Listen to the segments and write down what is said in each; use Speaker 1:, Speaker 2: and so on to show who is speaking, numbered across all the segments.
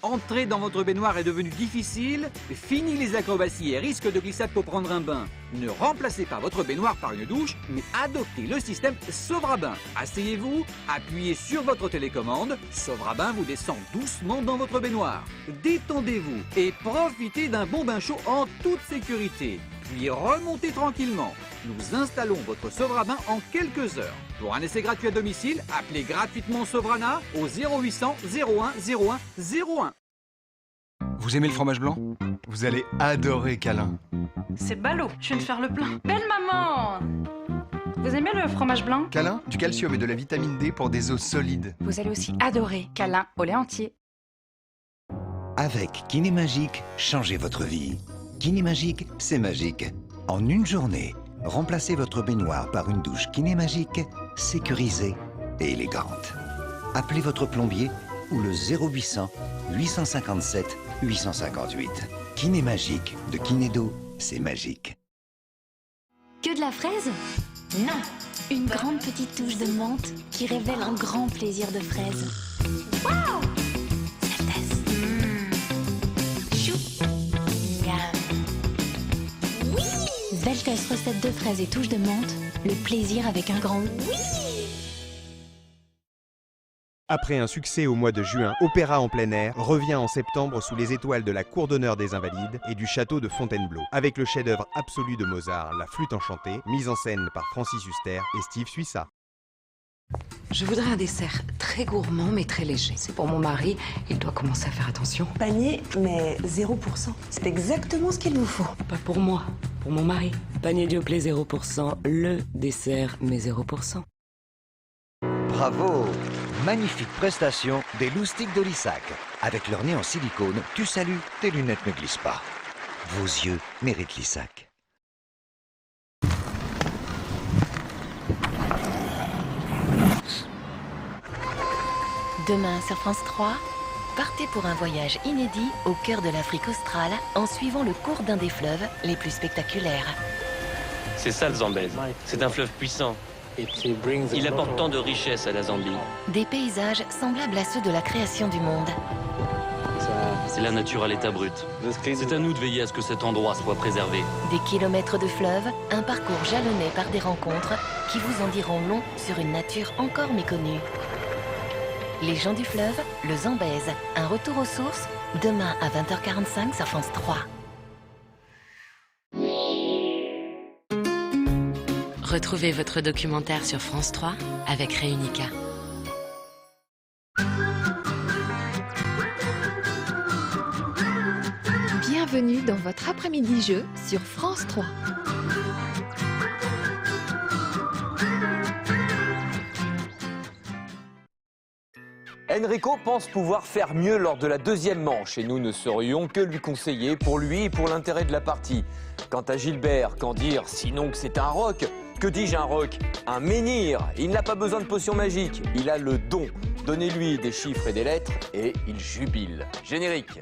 Speaker 1: Entrer dans votre baignoire est devenu difficile? Fini les acrobaties et risque de glissade pour prendre un bain. Ne remplacez pas votre baignoire par une douche, mais adoptez le système Sauvrabin. Asseyez-vous, appuyez sur votre télécommande, Sauvrabin vous descend doucement dans votre baignoire. Détendez-vous et profitez d'un bon bain chaud en toute sécurité. Puis remontez tranquillement. Nous installons votre Sauvrabin en quelques heures. Pour un essai gratuit à domicile, appelez gratuitement Sauvrana au 0800 01 01 01.
Speaker 2: Vous aimez le fromage blanc? Vous allez adorer Câlin.
Speaker 3: C'est ballot, je viens de faire le plein. Belle maman! Vous aimez le fromage blanc?
Speaker 2: Câlin, du calcium et de la vitamine D pour des os solides.
Speaker 3: Vous allez aussi adorer câlin au lait entier.
Speaker 4: Avec Kinémagique, changez votre vie. Kinémagique, c'est magique. En une journée, remplacez votre baignoire par une douche Kinémagique, sécurisée et élégante. Appelez votre plombier ou le 0800 857 858. Kinémagique de Kinédo, c'est magique.
Speaker 5: Que de la fraise? Non. Une grande petite touche de menthe qui révèle un grand plaisir de fraise. Waouh! Chou. Miam. Oui! Veltes recette de fraises et touche de menthe. Le plaisir avec un grand oui!
Speaker 6: Après un succès au mois de juin, Opéra en plein air revient en septembre sous les étoiles de la Cour d'honneur des Invalides et du château de Fontainebleau, avec le chef-d'œuvre absolu de Mozart, La Flûte enchantée, mise en scène par Francis Huster et Steve Suissa.
Speaker 7: Je voudrais un dessert très gourmand mais très léger. C'est pour mon mari, il doit commencer à faire attention.
Speaker 8: Panier, mais 0%. C'est exactement ce qu'il vous faut.
Speaker 7: Pas pour moi, pour mon mari.
Speaker 9: Panier Dioplay 0%, le dessert mais 0%.
Speaker 4: Bravo! Magnifique prestation des loustiques de Lissac. Avec leur nez en silicone, tu salues, tes lunettes ne glissent pas. Vos yeux méritent Lissac.
Speaker 5: Demain sur France 3, partez pour un voyage inédit au cœur de l'Afrique australe en suivant le cours d'un des fleuves les plus spectaculaires.
Speaker 10: C'est ça le Zambèze. C'est un fleuve puissant. Il apporte tant de richesses à la Zambie.
Speaker 5: Des paysages semblables à ceux de la création du monde.
Speaker 10: C'est la nature à l'état brut. C'est à nous de veiller à ce que cet endroit soit préservé.
Speaker 5: Des kilomètres de fleuve, un parcours jalonné par des rencontres qui vous en diront long sur une nature encore méconnue. Les gens du fleuve, le Zambèze, un retour aux sources, demain à 20h45 sur France 3.
Speaker 11: Retrouvez votre documentaire sur France 3 avec Réunica.
Speaker 12: Bienvenue dans votre après-midi jeu sur France 3.
Speaker 13: Enrico pense pouvoir faire mieux lors de la deuxième manche et nous ne saurions que lui conseiller pour lui et pour l'intérêt de la partie. Quant à Gilbert, qu'en dire sinon que c'est un roc? Que dis-je un roc? Un menhir. Il n'a pas besoin de potion magique, il a le don. Donnez-lui des chiffres et des lettres et il jubile. Générique.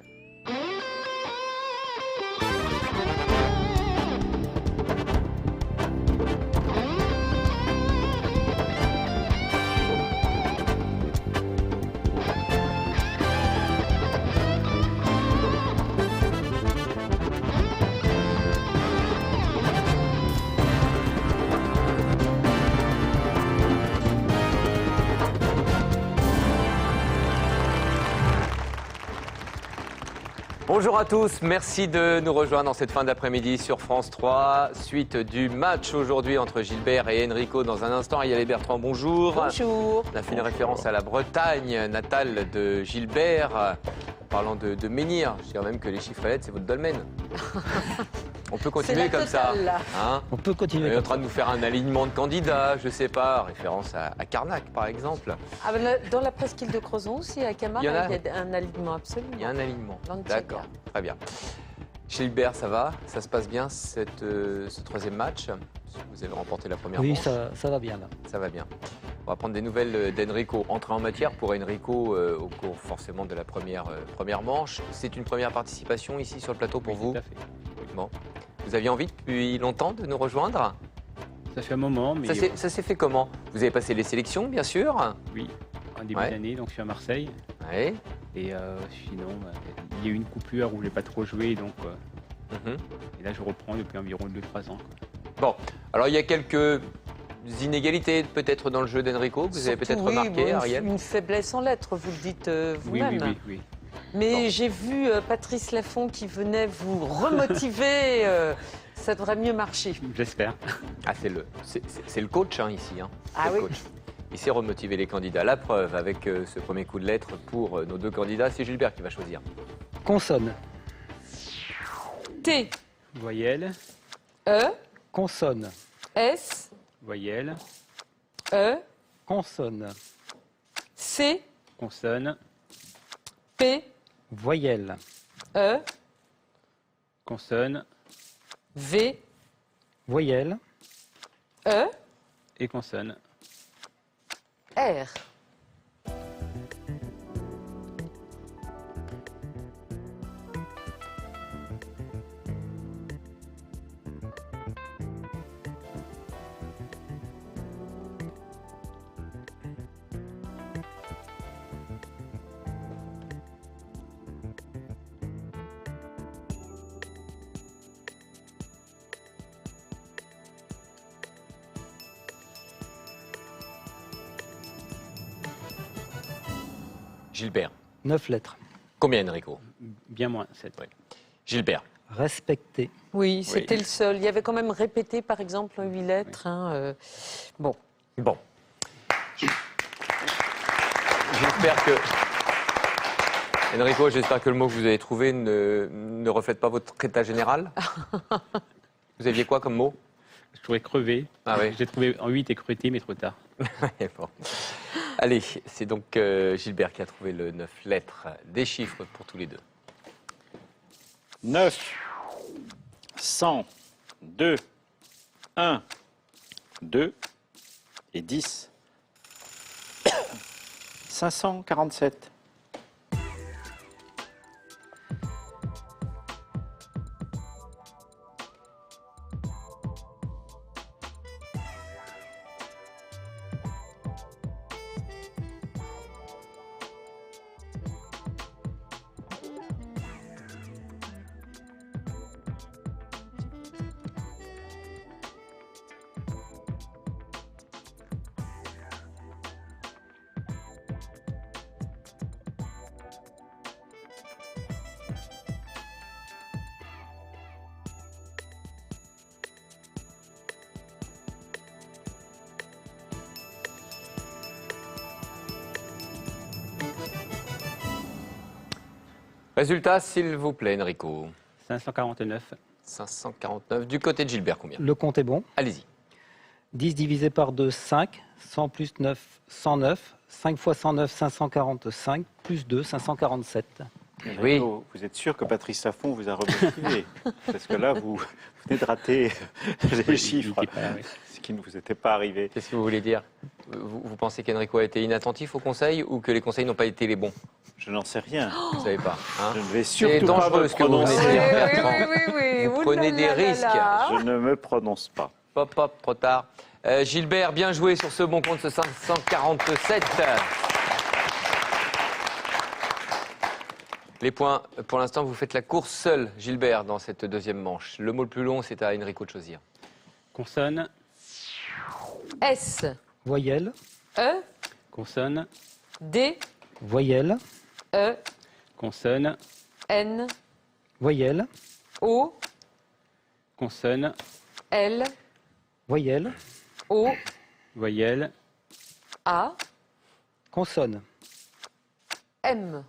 Speaker 13: Bonjour à tous, merci de nous rejoindre en cette fin d'après-midi sur France 3. Suite du match aujourd'hui entre Gilbert et Enrico dans un instant. Yann Bertrand, bonjour.
Speaker 8: Bonjour.
Speaker 13: On a fait une référence à la Bretagne natale de Gilbert. Parlant de menhir, je dirais même que les chiffres à lettres, c'est votre dolmen. On peut continuer comme ça. Hein,
Speaker 9: on peut continuer.
Speaker 13: On est en train de nous faire un alignement de candidats, je sais pas, référence à Carnac par exemple.
Speaker 8: Ah, dans la presqu'île de Crozon aussi, à Camar, il y a un alignement absolu.
Speaker 13: Il y a un alignement. D'accord, très bien. Gilbert, ça va? Ça se passe bien ce troisième match? Vous avez remporté la première manche.
Speaker 9: Oui, ça va bien là.
Speaker 13: Ça va bien. On va prendre des nouvelles d'Enrico. Entrée en matière pour Enrico au cours forcément de la première manche. C'est une première participation ici sur le plateau pour vous?
Speaker 14: Tout à fait.
Speaker 13: Bon. Vous aviez envie depuis longtemps de nous rejoindre?
Speaker 14: Ça fait un moment, mais...
Speaker 13: Ça s'est fait comment? Vous avez passé les sélections, bien sûr?
Speaker 14: Oui, en début d'année, donc je suis à Marseille.
Speaker 13: Oui.
Speaker 14: Et sinon, il y a eu une coupure où je n'ai pas trop joué, donc... Et là, je reprends depuis environ 2-3 ans.
Speaker 13: Bon, alors il y a quelques inégalités peut-être dans le jeu d'Enrico que vous avez peut-être remarqué, Ariel.
Speaker 8: Une faiblesse en lettres, vous le dites vous-même.
Speaker 14: Oui.
Speaker 8: Mais j'ai vu Patrice Laffont qui venait vous remotiver. Ça devrait mieux marcher.
Speaker 14: J'espère.
Speaker 13: Ah, c'est le coach ici.
Speaker 8: Ah
Speaker 13: le
Speaker 8: oui.
Speaker 13: coach. Il sait remotiver les candidats. La preuve avec ce premier coup de lettres pour nos deux candidats, c'est Gilbert qui va choisir.
Speaker 15: Consonne.
Speaker 8: T.
Speaker 14: Voyelle.
Speaker 8: E.
Speaker 15: Consonne.
Speaker 8: S.
Speaker 14: Voyelle.
Speaker 8: E.
Speaker 15: Consonne.
Speaker 8: C.
Speaker 14: Consonne.
Speaker 8: P.
Speaker 15: Voyelle.
Speaker 8: E.
Speaker 14: Consonne.
Speaker 8: V.
Speaker 15: Voyelle.
Speaker 8: E.
Speaker 14: Et consonne.
Speaker 8: R.
Speaker 13: Gilbert.
Speaker 15: 9 lettres.
Speaker 13: Combien, Enrico?
Speaker 14: Bien moins, 7.
Speaker 13: Oui. Gilbert.
Speaker 15: Respecter.
Speaker 8: Oui, c'était le seul. Il y avait quand même répété, par exemple, 8 lettres. Bon.
Speaker 13: Bon. J'espère que... Enrico, j'espère que le mot que vous avez trouvé ne reflète pas votre état général. Vous aviez quoi comme mot?
Speaker 14: Je trouvais crevé.
Speaker 13: Ah oui.
Speaker 14: J'ai trouvé en 8 écruté, mais trop tard.
Speaker 13: Bon. Allez, c'est donc Gilbert qui a trouvé le 9 lettres. Des chiffres pour tous les deux.
Speaker 16: 9, 100, 2, 1, 2 et 10. 547.
Speaker 13: Résultat, s'il vous plaît, Enrico.
Speaker 14: 549.
Speaker 13: 549. Du côté de Gilbert, combien?
Speaker 15: Le compte est bon.
Speaker 13: Allez-y.
Speaker 15: 10 divisé par 2, 5. 100 plus 9, 109. 5 fois 109, 545. Plus 2, 547.
Speaker 16: Oui. Vous êtes sûr que Patrice Laffont vous a remotivé? Parce que là, vous venez de rater les chiffres, ce qui ne vous était pas arrivé.
Speaker 13: Qu'est-ce que vous voulez dire? Vous pensez qu'Enrico a été inattentif aux conseils ou que les conseils n'ont pas été les bons?
Speaker 16: Je n'en sais rien.
Speaker 13: Vous ne savez pas. Hein?
Speaker 16: Je ne vais surtout pas me prononcer.
Speaker 13: Vous prenez des risques.
Speaker 16: Je ne me prononce pas.
Speaker 13: Hop, hop, trop tard. Gilbert, bien joué sur ce bon compte, ce 547. Les points, pour l'instant, vous faites la course seul, Gilbert, dans cette deuxième manche. Le mot le plus long, c'est à Enrico de choisir.
Speaker 14: Consonne.
Speaker 8: S.
Speaker 15: Voyelle.
Speaker 8: E.
Speaker 14: Consonne.
Speaker 8: D.
Speaker 15: Voyelle.
Speaker 8: E.
Speaker 14: Consonne.
Speaker 8: N.
Speaker 15: Voyelle.
Speaker 8: O.
Speaker 14: Consonne.
Speaker 8: L.
Speaker 15: Voyelle.
Speaker 8: O.
Speaker 14: Voyelle.
Speaker 8: A.
Speaker 15: Consonne.
Speaker 8: M.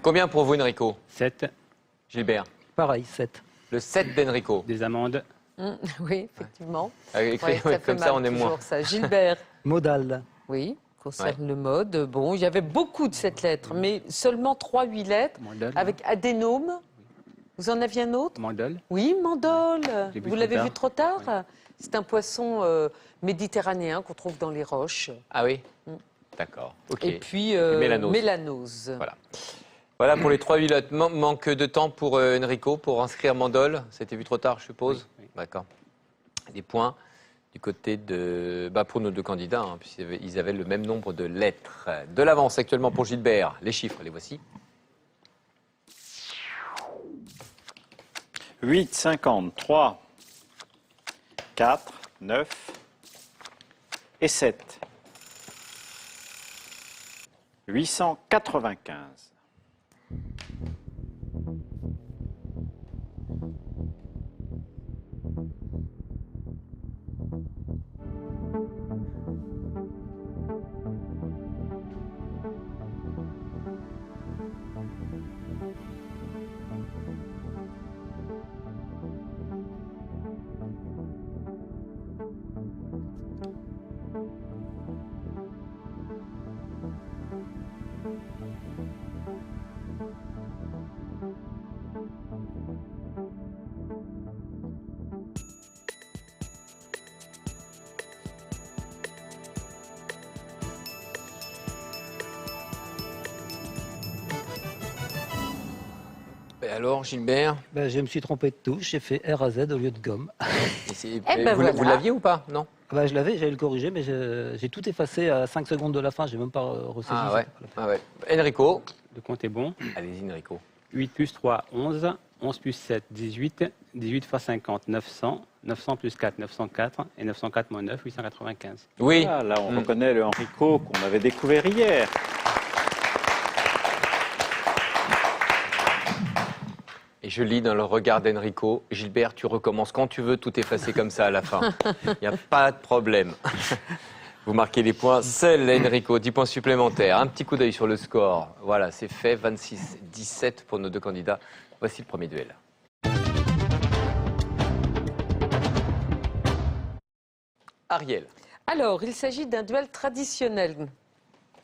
Speaker 13: Combien pour vous, Enrico?
Speaker 14: 7.
Speaker 13: Gilbert?
Speaker 15: Pareil, 7.
Speaker 13: Le 7 d'Enrico.
Speaker 14: Des amendes.
Speaker 8: Oui, effectivement.
Speaker 13: Écrit, comme ça, on est moins.
Speaker 8: Ça. Gilbert?
Speaker 15: Modal.
Speaker 8: Oui. concerne le mode. Bon, il y avait beaucoup de cette lettre, mais seulement 3-8 lettres, avec adénome. Vous en aviez un autre?
Speaker 14: Mandole.
Speaker 8: Oui, mandole. Vous l'avez vu trop tard?
Speaker 14: Oui.
Speaker 8: C'est un poisson méditerranéen qu'on trouve dans les roches.
Speaker 13: Ah oui. D'accord. Ok.
Speaker 8: Et puis
Speaker 13: mélanose.
Speaker 8: mélanose.
Speaker 13: Voilà. Voilà pour les 3-8 lettres. Manque de temps pour Enrico pour inscrire mandole. C'était vu trop tard, je suppose. Oui. D'accord. Des points du côté de... pour nos deux candidats, hein, puisqu'ils avaient le même nombre de lettres. De l'avance actuellement pour Gilbert. Les chiffres, les voici.
Speaker 16: 8, 50, 3, 4, 9 et 7. 895.
Speaker 13: Et alors, Gilbert?
Speaker 15: Je me suis trompé de touche, j'ai fait R à Z au lieu de gomme.
Speaker 13: Vous l'aviez ou pas? Non.
Speaker 15: Je l'avais, j'allais le corriger, mais j'ai tout effacé à 5 secondes de la fin, j'ai même pas ressaisi.
Speaker 13: Ah ouais. Enrico?
Speaker 14: Le compte est bon.
Speaker 13: Allez-y, Enrico.
Speaker 14: 8 plus 3, 11. 11 plus 7, 18. 18 fois 50, 900. 900 plus 4, 904. Et 904 moins 9, 895.
Speaker 13: Oui.
Speaker 16: Ah, là, on reconnaît le Enrico qu'on avait découvert hier.
Speaker 13: Et je lis dans le regard d'Enrico, Gilbert, tu recommences quand tu veux, tout effacer comme ça à la fin. Il n'y a pas de problème. Vous marquez les points. Seul Enrico, 10 points supplémentaires. Un petit coup d'œil sur le score. Voilà, c'est fait. 26-17 pour nos deux candidats. Voici le premier duel. Ariel.
Speaker 8: Alors, il s'agit d'un duel traditionnel.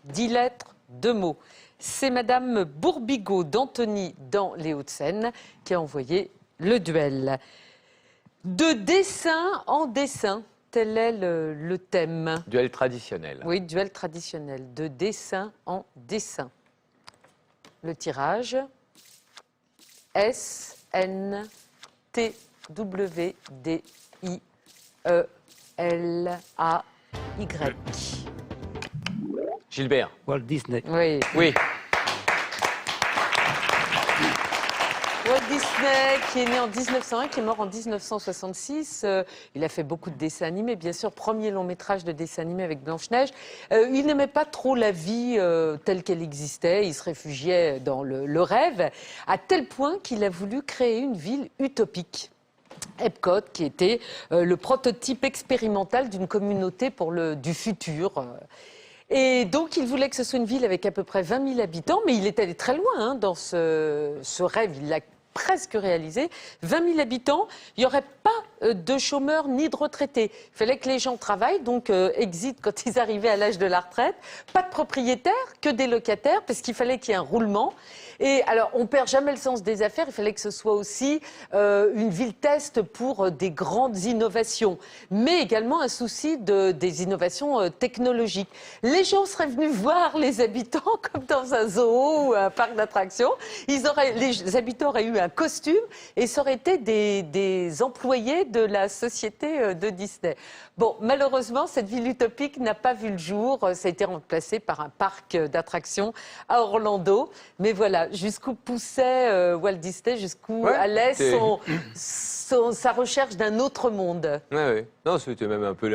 Speaker 8: 10 lettres, 2 mots. C'est Madame Bourbigaud d'Antony dans les Hauts-de-Seine qui a envoyé le duel. De dessin en dessin, tel est le thème.
Speaker 13: Duel traditionnel.
Speaker 8: Oui, duel traditionnel. De dessin en dessin. Le tirage S, N, T, W, D, I, E, L, A, Y.
Speaker 13: Gilbert.
Speaker 15: Walt Disney.
Speaker 8: Oui.
Speaker 13: Oui.
Speaker 8: Walt Disney, qui est né en 1901, qui est mort en 1966. Il a fait beaucoup de dessins animés, bien sûr. Premier long métrage de dessin animé avec Blanche-Neige. Il n'aimait pas trop la vie telle qu'elle existait. Il se réfugiait dans le rêve, à tel point qu'il a voulu créer une ville utopique. Epcot, qui était le prototype expérimental d'une communauté du futur. Et donc, il voulait que ce soit une ville avec à peu près 20 000 habitants, mais il est allé très loin dans ce rêve. Il l'a presque réalisé. 20 000 habitants, il n'y aurait pas de chômeurs ni de retraités. Il fallait que les gens travaillent, donc exit quand ils arrivaient à l'âge de la retraite. Pas de propriétaires, que des locataires, parce qu'il fallait qu'il y ait un roulement. Et alors, on perd jamais le sens des affaires. Il fallait que ce soit aussi une ville test pour des grandes innovations, mais également un souci des innovations technologiques. Les gens seraient venus voir les habitants comme dans un zoo ou un parc d'attractions. Les habitants auraient eu un costume et ça aurait été des employés de la société de Disney. Bon, malheureusement, cette ville utopique n'a pas vu le jour. Ça a été remplacé par un parc d'attractions à Orlando. Mais voilà, jusqu'où poussait Walt Disney, jusqu'où allait sa recherche d'un autre monde.
Speaker 13: Oui. Non, c'était même un peu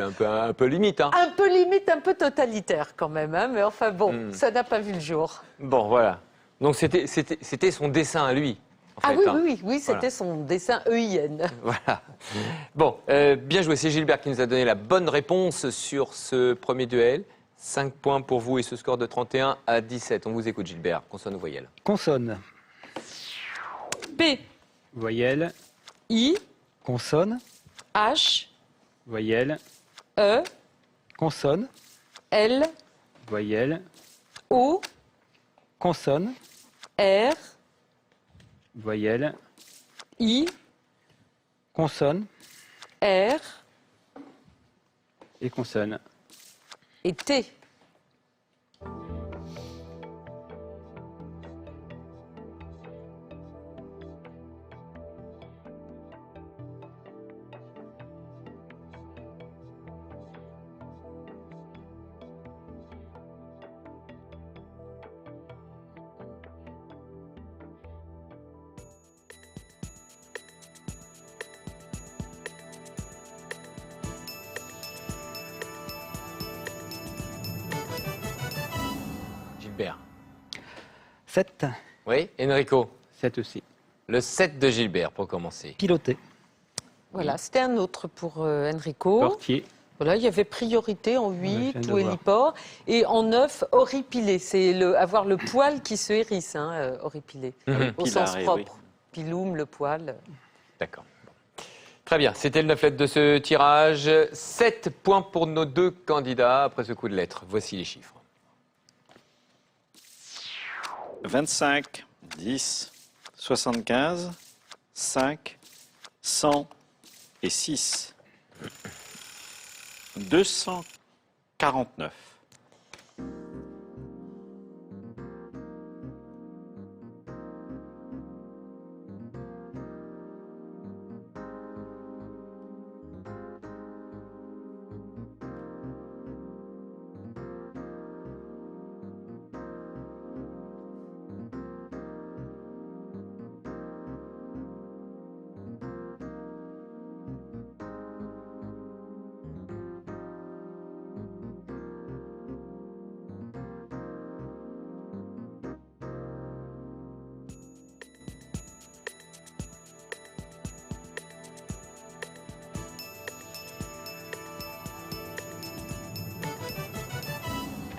Speaker 13: limite. Hein.
Speaker 8: Un peu limite, un peu totalitaire quand même. Hein, mais enfin bon, ça n'a pas vu le jour.
Speaker 13: Bon, voilà. Donc c'était son dessin à lui. En fait,
Speaker 8: oui, c'était son dessin EIN.
Speaker 13: Voilà. Bon, bien joué. C'est Gilbert qui nous a donné la bonne réponse sur ce premier duel. 5 points pour vous et ce score de 31 à 17. On vous écoute, Gilbert. Consonne ou voyelle?
Speaker 15: Consonne.
Speaker 8: P.
Speaker 14: Voyelle.
Speaker 8: I.
Speaker 15: Consonne.
Speaker 8: H.
Speaker 14: Voyelle.
Speaker 8: E.
Speaker 15: Consonne.
Speaker 8: L.
Speaker 14: Voyelle.
Speaker 8: O.
Speaker 15: Consonne.
Speaker 8: R.
Speaker 14: Voyelle.
Speaker 8: I.
Speaker 15: Consonne.
Speaker 8: R.
Speaker 14: Et consonne.
Speaker 8: Et T.
Speaker 13: Gilbert.
Speaker 15: 7.
Speaker 13: Oui, Enrico.
Speaker 14: 7 aussi.
Speaker 13: Le 7 de Gilbert pour commencer.
Speaker 15: Piloté.
Speaker 8: Voilà, c'était un autre pour Enrico.
Speaker 14: Portier.
Speaker 8: Voilà, il y avait priorité en 8
Speaker 14: viens de
Speaker 8: ou
Speaker 14: voir.
Speaker 8: héliport. Et en 9, horripilé. C'est avoir le poil qui se hérisse, horripilé. Au sens
Speaker 16: Pilaré,
Speaker 8: propre.
Speaker 16: oui.
Speaker 8: Piloum, le poil.
Speaker 13: D'accord. Bon. Très bien, c'était le 9 lettres de ce tirage. 7 points pour nos deux candidats après ce coup de lettres. Voici les chiffres.
Speaker 16: 25, 10, 75, 5, 100 et 6. 249.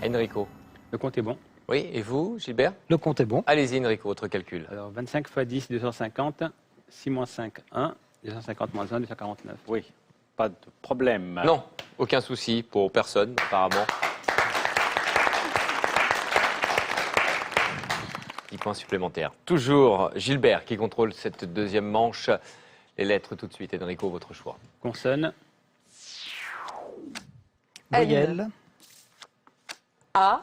Speaker 13: Enrico.
Speaker 14: Le compte est bon.
Speaker 13: Oui, et vous, Gilbert?
Speaker 15: Le compte est bon.
Speaker 13: Allez-y, Enrico, votre calcul.
Speaker 14: Alors 25 x 10, 250. 6 moins 5, 1. 250 moins 1, 249.
Speaker 16: Oui, pas de problème.
Speaker 13: Non, aucun souci pour personne, apparemment. 10 points supplémentaires. Toujours Gilbert qui contrôle cette deuxième manche. Les lettres tout de suite. Enrico, votre choix.
Speaker 14: Consonne.
Speaker 15: Voyelle.
Speaker 8: A.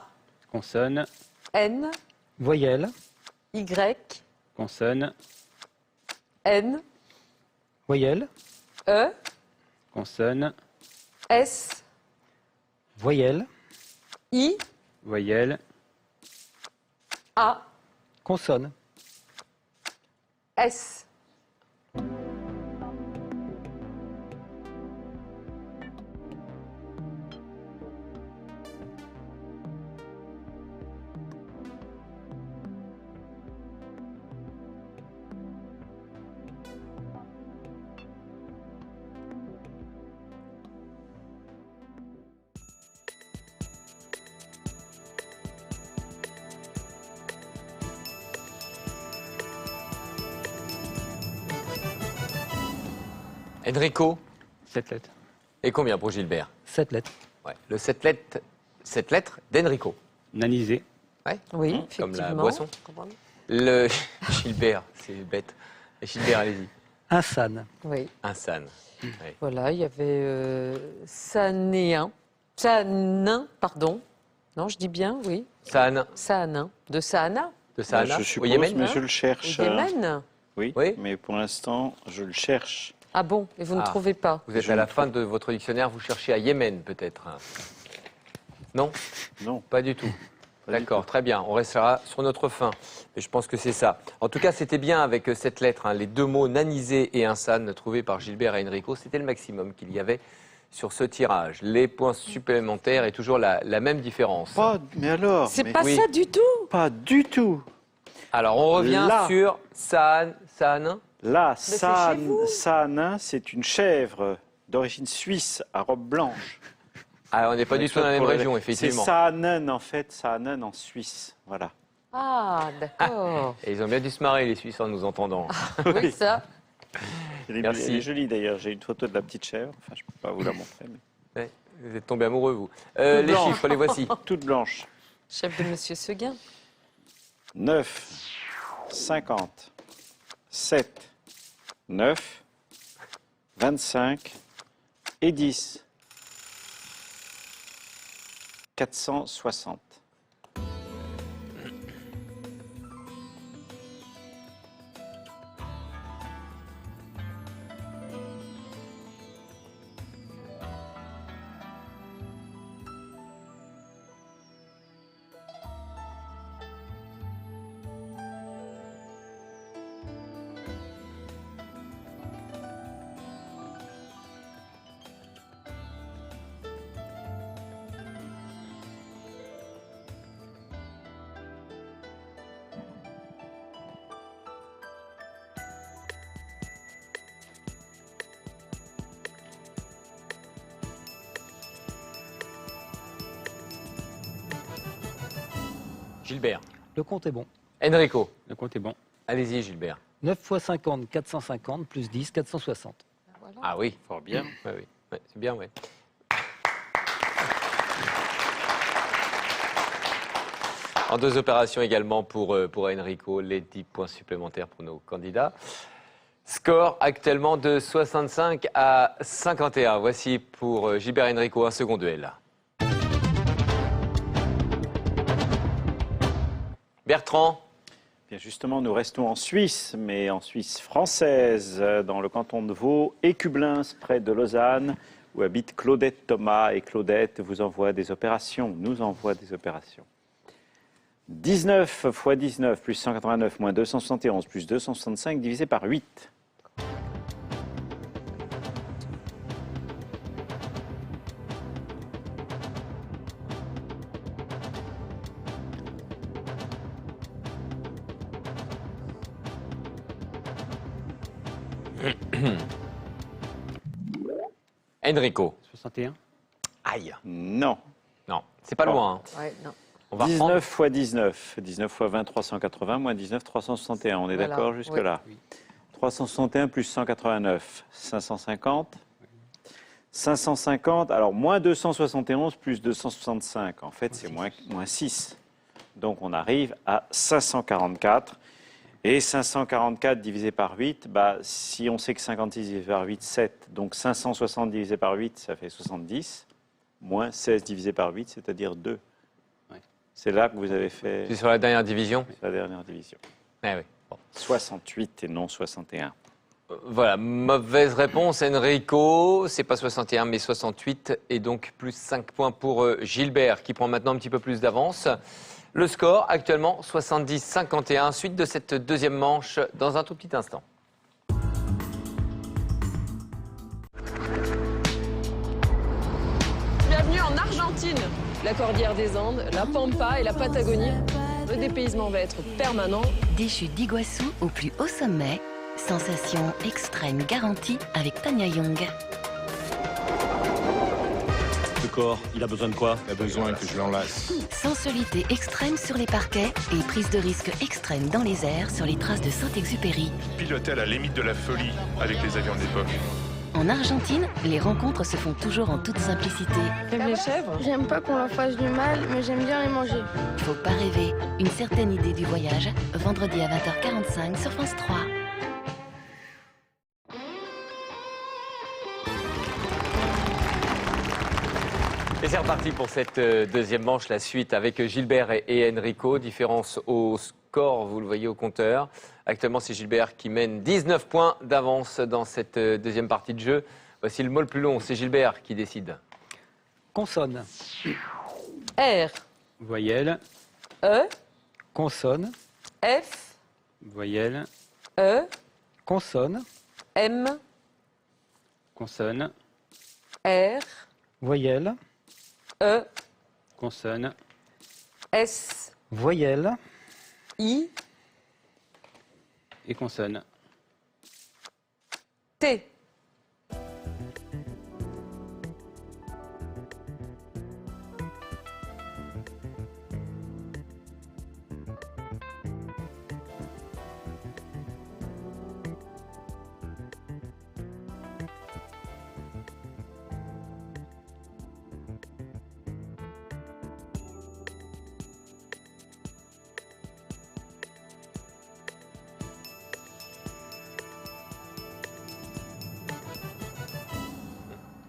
Speaker 14: Consonne.
Speaker 8: N.
Speaker 15: Voyelle.
Speaker 8: Y.
Speaker 14: Consonne.
Speaker 8: N.
Speaker 15: Voyelle.
Speaker 8: E.
Speaker 14: Consonne.
Speaker 8: S.
Speaker 15: Voyelle.
Speaker 8: I.
Speaker 14: Voyelle.
Speaker 8: A.
Speaker 15: Consonne.
Speaker 8: S.
Speaker 13: Enrico.
Speaker 14: 7 lettres.
Speaker 13: Et combien pour Gilbert?
Speaker 15: 7 lettres.
Speaker 13: Ouais, le 7 lettres d'Enrico.
Speaker 14: Nanisé.
Speaker 13: Ouais.
Speaker 8: Oui,
Speaker 13: Comme
Speaker 8: effectivement.
Speaker 13: la boisson. Le Gilbert, c'est bête. Et Gilbert, allez-y.
Speaker 15: Un san.
Speaker 8: Oui.
Speaker 13: Un san. Oui.
Speaker 8: Voilà, il y avait Sanéen. Sanin, pardon. Non, je dis bien, oui.
Speaker 13: San.
Speaker 8: Saanin. De Saana.
Speaker 13: De Sahana.
Speaker 16: Je
Speaker 13: Au
Speaker 16: suppose,
Speaker 13: Yémen.
Speaker 16: mais je le cherche.
Speaker 8: Au Yémen.
Speaker 16: Oui,
Speaker 13: Oui.
Speaker 16: mais pour l'instant, je le cherche.
Speaker 8: Ah bon, et vous ne
Speaker 13: Ah.
Speaker 8: trouvez pas?
Speaker 13: Vous êtes à la fin de votre dictionnaire, vous cherchez à Yémen peut-être. Non?
Speaker 16: Non.
Speaker 13: Pas du tout. D'accord, très bien. On restera sur notre fin. Mais je pense que c'est ça. En tout cas, c'était bien avec cette lettre. Les deux mots nanisé et insan trouvés par Gilbert et Enrico. C'était le maximum qu'il y avait sur ce tirage. Les points supplémentaires et toujours la même différence.
Speaker 16: Pas, mais alors
Speaker 8: C'est
Speaker 16: mais-
Speaker 8: pas
Speaker 13: oui.
Speaker 8: ça du tout.
Speaker 16: Pas du tout.
Speaker 13: Alors, on revient
Speaker 16: Là.
Speaker 13: sur Saanin.
Speaker 16: Là,
Speaker 8: c'est chez vous.
Speaker 16: Saanin, c'est une chèvre d'origine suisse à robe blanche.
Speaker 13: Ah, on n'est pas du tout dans la même région,
Speaker 16: C'est
Speaker 13: effectivement.
Speaker 16: Saanen, en fait, Saanen en Suisse. Voilà.
Speaker 8: Ah, d'accord.
Speaker 13: Et ils ont bien dû se marrer, les Suisses, en nous entendant.
Speaker 8: Oui, ça.
Speaker 16: Elle est,
Speaker 13: Merci.
Speaker 16: elle est jolie d'ailleurs. J'ai une photo de la petite chèvre. Enfin, je ne peux pas vous la montrer. Mais...
Speaker 13: Vous êtes tombé amoureux, vous. Les
Speaker 16: blanche.
Speaker 13: chiffres, les voici.
Speaker 16: Toute blanche.
Speaker 8: Chef de Monsieur Seguin.
Speaker 16: 9, 50, 7, 9, 25 et 10. 460.
Speaker 13: Gilbert.
Speaker 15: Le compte est bon.
Speaker 13: Enrico.
Speaker 14: Le compte est bon.
Speaker 13: Allez-y, Gilbert.
Speaker 15: 9 x 50, 450, plus 10, 460.
Speaker 13: Ah oui.
Speaker 16: Fort bien.
Speaker 13: Oui, oui. Ouais, c'est bien, oui. En 2 opérations également pour Enrico, les 10 points supplémentaires pour nos candidats. Score actuellement de 65 à 51. Voici pour Gilbert et Enrico un second duel. Bertrand.
Speaker 16: Bien justement, nous restons en Suisse, mais en Suisse française, dans le canton de Vaud, Écublens, près de Lausanne, où habite Claudette Thomas. Et Claudette vous envoie des opérations, nous envoie des opérations. 19 x 19 plus 189 moins 271 plus 265 divisé par 8.
Speaker 13: Enrico.
Speaker 14: 61.
Speaker 13: Aïe.
Speaker 16: Non.
Speaker 13: Non, c'est pas loin. Hein.
Speaker 8: Ouais, non.
Speaker 13: On va
Speaker 16: 19 x 19. 19 x 20, 380, moins 19, 361. On est
Speaker 8: Voilà.
Speaker 16: d'accord jusque-là?
Speaker 14: Oui.
Speaker 16: 361 plus 189, 550. 550, alors moins 271 plus 265. En fait, c'est moins 6. Donc, on arrive à 544. Et 544 divisé par 8, bah, si on sait que 56 divisé par 8, 7. Donc 560 divisé par 8, ça fait 70. Moins 16 divisé par 8, c'est-à-dire 2.
Speaker 14: Ouais.
Speaker 16: C'est là que vous avez fait...
Speaker 13: C'est sur la dernière division.
Speaker 16: La dernière division.
Speaker 13: Eh oui. Bon.
Speaker 16: 68 et non 61.
Speaker 13: Voilà, mauvaise réponse, Enrico. C'est pas 61, mais 68. Et donc, plus 5 points pour Gilbert, qui prend maintenant un petit peu plus d'avance. Le score, actuellement, 70-51. Suite de cette deuxième manche, dans un tout petit instant.
Speaker 17: Bienvenue en Argentine. La Cordillère des Andes, la Pampa et la Patagonie. Le dépaysement va être permanent.
Speaker 5: Des chutes d'Iguassou au plus haut sommet. Sensation extrême garantie avec Tanya Young.
Speaker 18: Ce corps, il a besoin de quoi?
Speaker 2: Il a besoin que je l'enlace.
Speaker 5: Sensualité extrême sur les parquets et prise de risque extrême dans les airs sur les traces de Saint-Exupéry.
Speaker 19: Piloté à la limite de la folie avec les avions de l'époque.
Speaker 5: En Argentine, les rencontres se font toujours en toute simplicité.
Speaker 17: T'aimes les chèvres?
Speaker 20: J'aime pas qu'on leur fasse du mal, mais j'aime bien les manger.
Speaker 5: Faut pas rêver. Une certaine idée du voyage, vendredi à 20h45 sur France 3.
Speaker 13: Et c'est reparti pour cette deuxième manche, la suite avec Gilbert et Enrico. Différence au score, vous le voyez au compteur. Actuellement, c'est Gilbert qui mène 19 points d'avance dans cette deuxième partie de jeu. Voici le mot le plus long, c'est Gilbert qui décide.
Speaker 15: Consonne.
Speaker 8: R.
Speaker 14: Voyelle.
Speaker 8: E.
Speaker 15: Consonne.
Speaker 8: F.
Speaker 14: Voyelle.
Speaker 8: E.
Speaker 15: Consonne.
Speaker 8: M.
Speaker 14: Consonne.
Speaker 8: R.
Speaker 15: Voyelle.
Speaker 8: E.
Speaker 14: Consonne.
Speaker 8: S.
Speaker 15: Voyelle.
Speaker 8: I.
Speaker 14: Et consonne.
Speaker 8: T.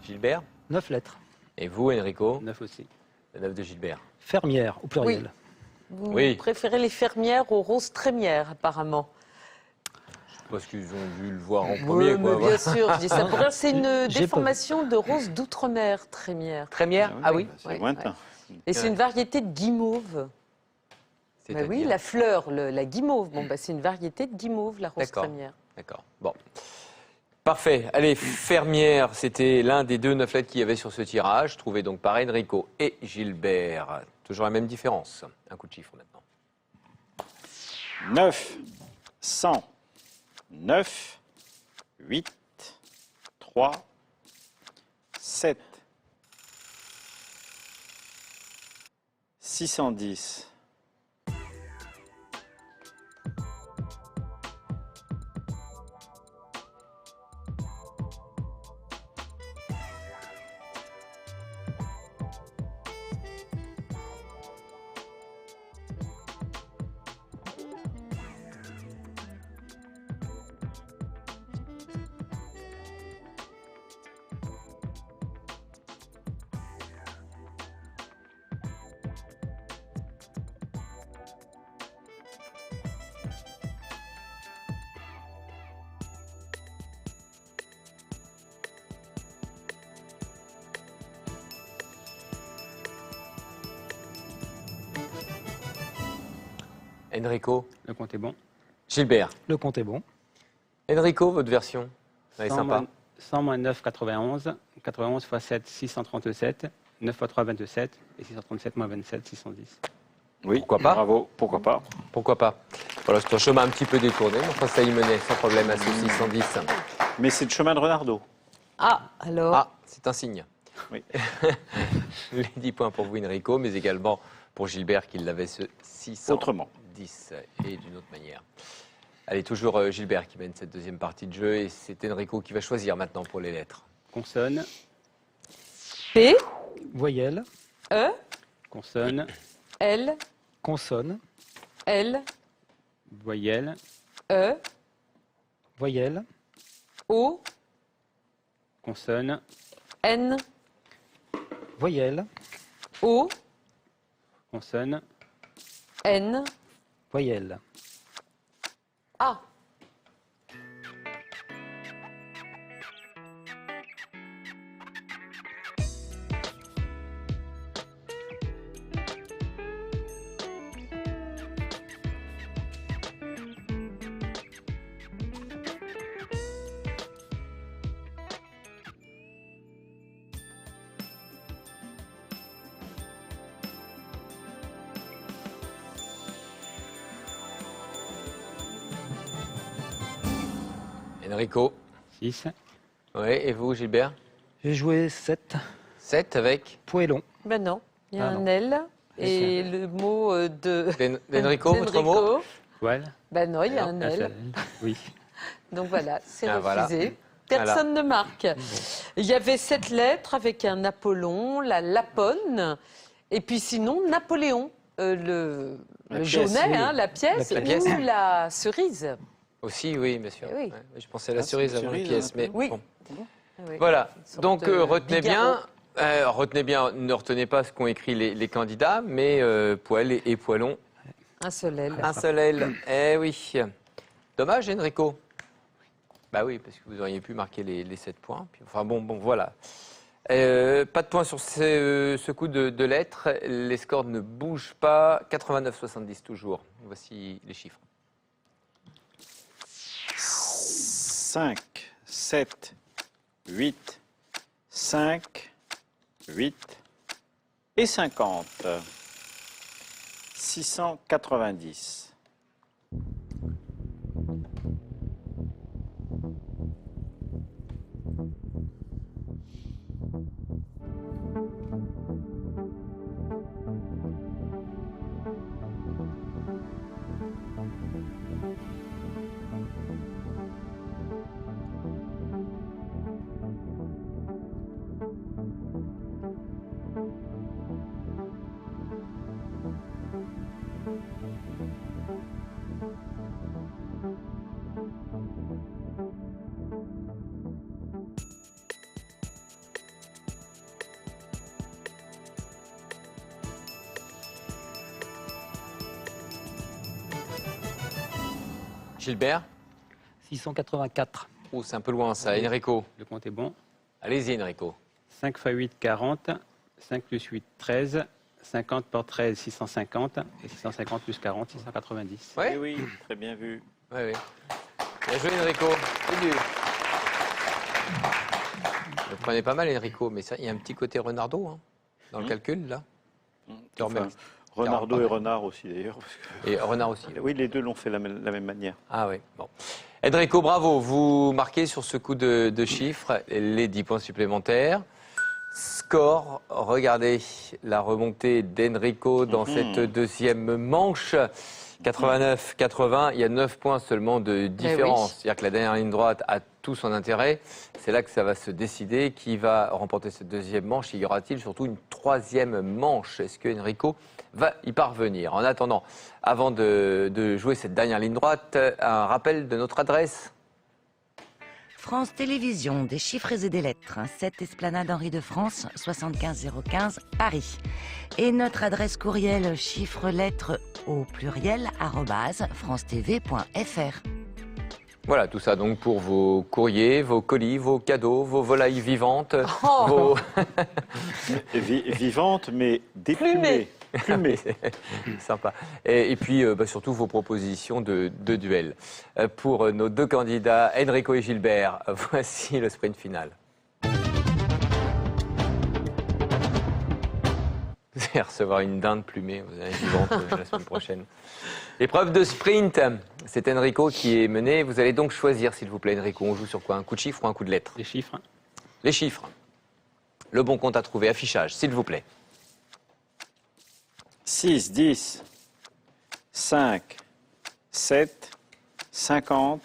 Speaker 13: Gilbert?
Speaker 15: 9 lettres.
Speaker 13: Et vous, Enrico?
Speaker 14: 9 aussi.
Speaker 13: Le 9 de Gilbert.
Speaker 15: Fermière, au pluriel.
Speaker 8: Vous
Speaker 13: Oui.
Speaker 8: préférez les fermières aux roses trémières, apparemment.
Speaker 13: Parce qu'ils ont dû le voir en premier,
Speaker 8: Oui,
Speaker 13: quoi.
Speaker 8: mais bien sûr, je dis ça pour rire. C'est une
Speaker 15: J'ai
Speaker 8: déformation de rose d'outre-mer, trémière.
Speaker 13: Trémière? Ah oui.
Speaker 16: C'est
Speaker 8: Ouais,
Speaker 16: lointain.
Speaker 8: Et c'est une variété de guimauve. Bah oui, la fleur, la guimauve. Bon, bah, c'est une variété de guimauve, la rose
Speaker 13: D'accord.
Speaker 8: trémière.
Speaker 13: D'accord. Bon. Parfait. Allez, fermière, c'était l'un des 2 9 lettres qu'il y avait sur ce tirage, trouvé donc par Enrico et Gilbert. Toujours la même différence. Un coup de chiffre maintenant.
Speaker 16: 9, 100, 9, 8, 3, 7, 610.
Speaker 13: Enrico?
Speaker 14: Le compte est bon.
Speaker 13: Gilbert?
Speaker 15: Le compte est bon.
Speaker 13: Enrico, votre version? Elle est
Speaker 14: 100
Speaker 13: sympa.
Speaker 14: moins, 100 moins 9, 91. 91 x 7, 637. 9 x 3, 27. Et 637 moins 27, 610.
Speaker 16: Oui,
Speaker 13: pourquoi pas?
Speaker 16: Bravo, pourquoi pas?
Speaker 13: Pourquoi pas? Voilà, c'est un chemin un petit peu détourné, mais enfin, ça y menait sans problème à ce 610.
Speaker 16: Mais c'est le chemin de Renardeau.
Speaker 8: Ah, alors.
Speaker 13: Ah, c'est un signe.
Speaker 16: Oui.
Speaker 13: Les 10 points pour vous, Enrico, mais également pour Gilbert qui l'avait ce 610
Speaker 16: Autrement.
Speaker 13: et d'une autre manière. Allez, toujours Gilbert qui mène cette deuxième partie de jeu et c'est Enrico qui va choisir maintenant pour les lettres.
Speaker 14: Consonne.
Speaker 8: P.
Speaker 15: Voyelle.
Speaker 8: E.
Speaker 14: Consonne.
Speaker 8: L.
Speaker 15: Consonne.
Speaker 8: L.
Speaker 14: Voyelle.
Speaker 8: E.
Speaker 15: Voyelle.
Speaker 8: O.
Speaker 14: Consonne.
Speaker 8: N.
Speaker 15: Voyelle.
Speaker 8: O.
Speaker 14: Consonne.
Speaker 8: N.
Speaker 15: Voyelle.
Speaker 8: A.
Speaker 13: Enrico?
Speaker 14: 6.
Speaker 13: Oui, et vous, Gilbert?
Speaker 15: J'ai joué 7.
Speaker 13: 7 avec?
Speaker 15: Poêlon.
Speaker 8: Ben non, il y a
Speaker 15: Ah
Speaker 8: un
Speaker 15: non.
Speaker 8: L et le mot de...
Speaker 13: D'Enrico, votre mot?
Speaker 14: Poil.
Speaker 8: Ben non, il y a un
Speaker 14: Un
Speaker 8: L.
Speaker 14: seul. Oui.
Speaker 8: Donc voilà, c'est
Speaker 13: Ah, voilà.
Speaker 8: refusé. Personne ne marque. Il y avait 7 lettres avec un Apollon, la Lapone, et puis sinon Napoléon, le
Speaker 16: pièce,
Speaker 8: jaunet,
Speaker 16: oui.
Speaker 8: hein, la pièce,
Speaker 13: La pièce.
Speaker 8: ou la cerise.
Speaker 13: Aussi, oui, bien sûr.
Speaker 8: Eh oui.
Speaker 13: Ouais, je pensais à la
Speaker 16: Ah, c'est
Speaker 13: cerise
Speaker 16: une
Speaker 13: avant la
Speaker 16: cerise,
Speaker 13: pièce, mais
Speaker 8: Oui.
Speaker 13: bon.
Speaker 8: Oui.
Speaker 13: Voilà,
Speaker 8: Une sorte
Speaker 13: donc
Speaker 8: de
Speaker 13: retenez bien,
Speaker 8: bigarreau.
Speaker 13: ne retenez pas ce qu'ont écrit les candidats, mais poêle et poêlon,
Speaker 8: Un seul L.
Speaker 13: un seul L. Eh oui. Dommage, Enrico. Bah oui, parce que vous auriez pu marquer les 7 points. Puis, enfin bon, voilà. Pas de points sur ce coup de lettres. Les scores ne bougent pas. 89-70 toujours. Voici les chiffres.
Speaker 16: 5, 7, 8, 5, 8 et 50. 690.
Speaker 13: Gilbert?
Speaker 15: 684.
Speaker 13: Oh, c'est un peu loin ça. Enrico?
Speaker 14: Le compte est bon.
Speaker 13: Allez-y, Enrico.
Speaker 14: 5 x 8, 40. 5 plus 8, 13. 50 par 13, 650. Et 650 plus 40, 690.
Speaker 13: Ouais.
Speaker 16: Oui, très bien vu.
Speaker 13: Oui, oui. Bien joué, Enrico. C'est dur. Vous prenez pas mal, Enrico, mais ça, il y a un petit côté Renardo hein, dans le calcul, là.
Speaker 16: Enfin, Renardo et Renard aussi, d'ailleurs.
Speaker 13: Et Renard aussi.
Speaker 16: Oui, les deux l'ont fait de la même manière.
Speaker 13: Ah oui, bon. Enrico, bravo. Vous marquez sur ce coup de chiffres les 10 points supplémentaires. Score, regardez la remontée d'Enrico dans cette deuxième manche. 89-80, il y a 9 points seulement de différence.
Speaker 8: Oui.
Speaker 13: C'est-à-dire que la dernière ligne droite a tout son intérêt. C'est là que ça va se décider. Qui va remporter cette deuxième manche? Y aura-t-il surtout une troisième manche? Est-ce que Enrico va y parvenir? En attendant, avant de jouer cette dernière ligne droite, un rappel de notre adresse.
Speaker 21: France Télévisions, des chiffres et des lettres. 7 Esplanade Henri de France, 75 015, Paris. Et notre adresse courriel chiffres lettres au pluriel @francetv.fr.
Speaker 13: Voilà, tout ça donc pour vos courriers, vos colis, vos cadeaux, vos volailles vivantes.
Speaker 16: Vivantes, mais déplumées. Plumées.
Speaker 13: Sympa. Et puis surtout vos propositions de duel. Pour nos deux candidats, Enrico et Gilbert, voici le sprint final. Vous allez recevoir une dinde plumée, vous allez vivante la semaine prochaine. Épreuve de sprint, c'est Enrico qui est mené. Vous allez donc choisir, s'il vous plaît, Enrico. On joue sur quoi? Un coup de chiffre ou un coup de lettre?
Speaker 14: Les chiffres.
Speaker 13: Les chiffres. Le bon compte à trouver, affichage, s'il vous plaît.
Speaker 16: 6, 10, 5, 7, 50,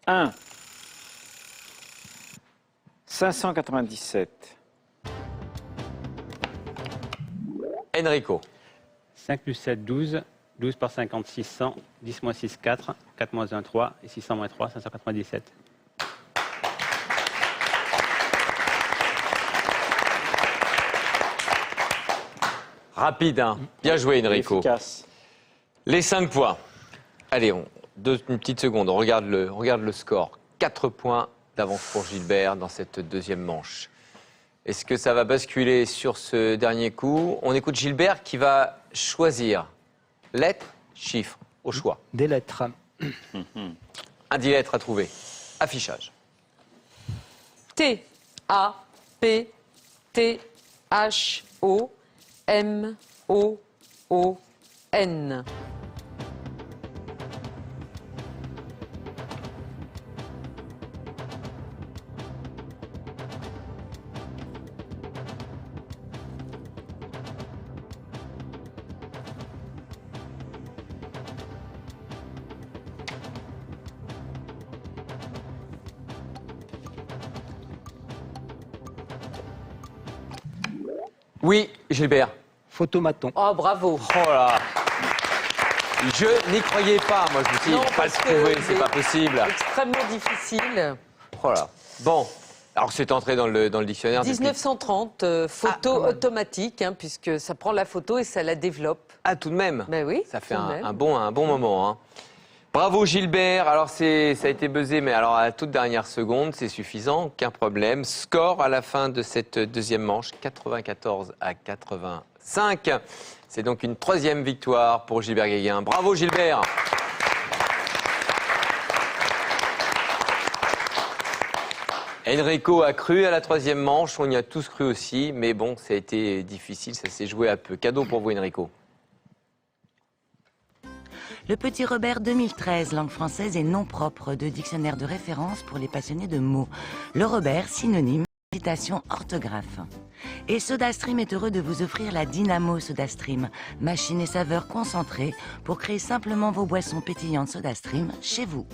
Speaker 16: 1, 597.
Speaker 13: Enrico.
Speaker 14: 5 plus 7, 12. 12 par 50, 600. 10 moins 6, 4. 4 moins 1, 3. Et 600 moins 3, 597.
Speaker 13: Rapide, hein. Bien joué, Enrico.
Speaker 16: Efficace.
Speaker 13: Les 5 points. Allez, une petite seconde, on regarde le score. 4 points d'avance pour Gilbert dans cette deuxième manche. Est-ce que ça va basculer sur ce dernier coup? On écoute Gilbert qui va choisir lettres, chiffres, au choix.
Speaker 15: Des lettres.
Speaker 13: Un 10 lettres à trouver. Affichage.
Speaker 8: T, A, P, T, H, O, M, O, O, N.
Speaker 13: Oui, Gilbert.
Speaker 15: Photomaton.
Speaker 8: Oh, bravo.
Speaker 13: Oh là. Je n'y croyais pas, moi je me suis dit, pas le trouver, c'est pas possible.
Speaker 8: Extrêmement difficile.
Speaker 13: Oh là. Bon, alors c'est entré dans le dictionnaire.
Speaker 8: 1930, photo automatique, hein, puisque ça prend la photo et ça la développe.
Speaker 13: Ah, tout de même.
Speaker 8: Ben oui.
Speaker 13: Ça fait un bon moment. Hein. Bravo Gilbert, alors ça a été buzzé, mais alors à la toute dernière seconde, c'est suffisant, aucun problème. Score à la fin de cette deuxième manche, 94-85. C'est donc une troisième victoire pour Gilbert Guéguin. Bravo Gilbert. Enrico a cru à la troisième manche, on y a tous cru aussi, mais bon, ça a été difficile, ça s'est joué à peu. Cadeau pour vous Enrico.
Speaker 21: Le Petit Robert 2013, langue française et nom propre, de dictionnaire de référence pour les passionnés de mots. Le Robert, synonyme, citation, orthographe. Et SodaStream est heureux de vous offrir la Dynamo SodaStream, machine et saveur concentrée pour créer simplement vos boissons pétillantes SodaStream chez vous.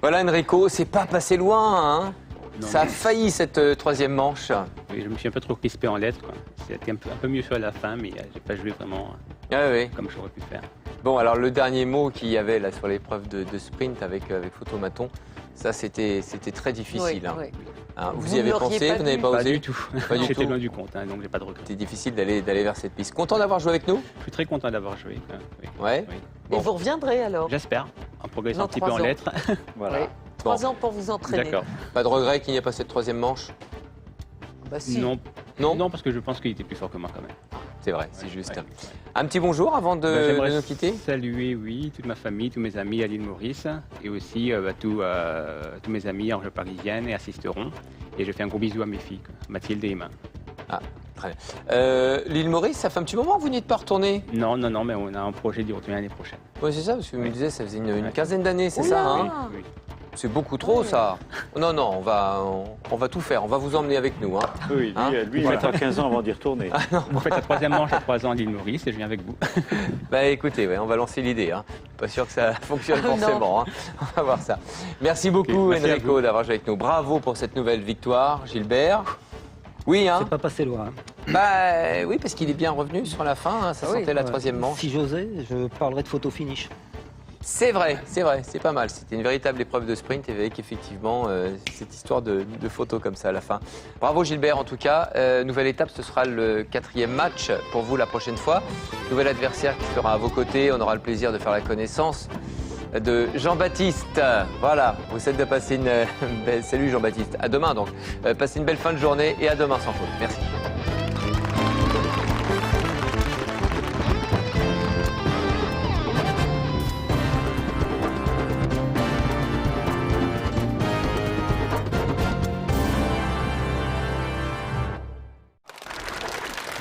Speaker 13: Voilà Enrico, c'est pas passé loin, hein.
Speaker 14: Non,
Speaker 13: ça a failli cette troisième manche.
Speaker 14: Oui, je me suis un peu trop crispé en lettres. C'était un peu mieux fait à la fin, mais j'ai pas joué vraiment comme j'aurais pu faire.
Speaker 13: Bon, alors le dernier mot qu'il y avait là sur l'épreuve de sprint avec Photomaton, ça c'était très difficile.
Speaker 8: Oui,
Speaker 13: hein.
Speaker 8: oui.
Speaker 13: Hein, vous y avez pensé, vous n'avez pas osé?
Speaker 14: Pas du tout. J'étais loin du compte, hein, donc j'ai pas de regret.
Speaker 13: C'était difficile d'aller vers cette piste. Content d'avoir joué avec nous?
Speaker 14: Je suis très content d'avoir joué.
Speaker 13: Oui. Ouais.
Speaker 14: Oui.
Speaker 8: Bon. Et vous reviendrez alors?
Speaker 14: J'espère. progressé
Speaker 8: Non,
Speaker 14: un petit peu
Speaker 8: 3
Speaker 14: en
Speaker 8: ans.
Speaker 14: lettres.
Speaker 16: Voilà.
Speaker 8: Oui. 3 ans pour vous entraîner.
Speaker 14: D'accord.
Speaker 13: Pas de regret qu'il n'y ait pas cette troisième manche?
Speaker 8: Bah si.
Speaker 14: Non.
Speaker 13: Non
Speaker 14: Non, parce que je pense qu'il était plus fort que moi quand même.
Speaker 13: C'est vrai, c'est juste.
Speaker 14: Ouais.
Speaker 13: Un petit bonjour avant de,
Speaker 14: Bah, j'aimerais
Speaker 13: de nous quitter.
Speaker 14: saluer, oui, toute ma famille, tous mes amis à l'île Maurice et aussi tous mes amis en région parisienne et à Sisteron. Et je fais un gros bisou à mes filles, quoi, Mathilde et Emma.
Speaker 13: Ah, très bien. L'île Maurice, ça fait un petit moment que vous n'y êtes pas retourné?
Speaker 14: Non, mais on a un projet d'y retourner l'année prochaine.
Speaker 13: Oui, c'est ça, parce que vous me disiez, ça faisait une quinzaine d'années, c'est
Speaker 8: Oula.
Speaker 13: ça, hein?
Speaker 14: Oui.
Speaker 13: C'est beaucoup trop, ça. Non, on va tout faire. On va vous emmener avec nous. Hein.
Speaker 16: Oui,
Speaker 13: Hein
Speaker 16: lui il mettra 15 ans avant d'y retourner.
Speaker 14: Vous faites la troisième manche à 3 ans à l'île Maurice et je viens avec vous.
Speaker 13: Bah écoutez, ouais, on va lancer l'idée. Hein. Pas sûr que ça fonctionne forcément. Hein. On va voir ça. Merci beaucoup,
Speaker 14: merci à
Speaker 13: Enrico,
Speaker 14: vous.
Speaker 13: d'avoir joué avec nous. Bravo pour cette nouvelle victoire, Gilbert. Oui, hein?
Speaker 15: C'est pas passé loin.
Speaker 13: Bah oui, parce qu'il est bien revenu sur la fin. Hein. Ça
Speaker 8: Ah oui.
Speaker 13: sentait la troisième manche.
Speaker 15: Si j'osais, je parlerais de photo finish.
Speaker 13: C'est vrai, c'est pas mal. C'était une véritable épreuve de sprint et avec effectivement cette histoire de photos comme ça à la fin. Bravo Gilbert en tout cas. Nouvelle étape, ce sera le 4e match pour vous la prochaine fois. Nouvel adversaire qui sera à vos côtés. On aura le plaisir de faire la connaissance de Jean-Baptiste. Voilà, vous souhaite de passer une belle... Salut Jean-Baptiste. À demain donc. Passez une belle fin de journée et à demain sans faute. Merci.